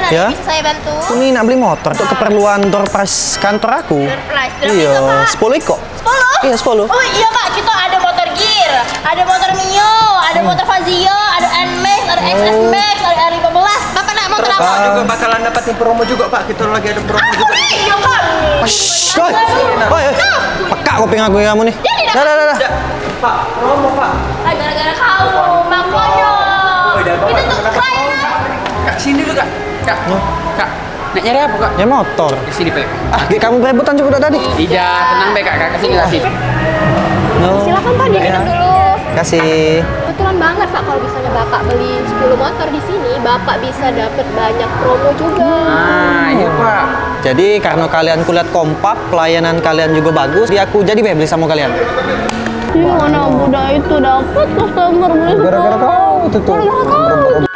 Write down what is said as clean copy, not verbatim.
ada Ya? yang bisa saya bantu? Aku nih nak beli motor untuk keperluan door prize kantor aku. Door prize, berapa Iya, itu, Pak? 10 kok. 10? Iya, 10. Oh iya Pak, kita ada motor Gear, ada motor Mio, ada motor Fazio, ada Nmax, ada XS Max, ada R15. Bapak naik motor Terus apa? Pak juga bakalan dapatin promo juga Pak. Kita lagi ada promo juga. Iya Pak. Shh, oi, peka kuping aku ya kamu nih. Jadi, Dah, dah, dah, dah. Ya, Pak, promo Pak. Ah, gara-gara kamu, Bang Koyo. Itu tuh klien. Kak, sini dulu Kak. Kak, Kak. Nak nyari apa Kak? Ya motor. Di sini Pak. Ah, kamu berebutan juga udah tadi. Tidak, tenang Pak Kak. Kesini kasih. No. Silakan Pak diminum dulu. Kasih. Kebetulan banget Pak kalau misalnya Bapak beli 10 motor di sini, Bapak bisa dapat banyak promo juga. Ah, iya Pak. Jadi karena kalian kulihat kompak, pelayanan kalian juga bagus, jadi aku jadi beli sama kalian. Mana muda itu dapat customer beli Gara-gara kau itu tuh. Gara-gara kau.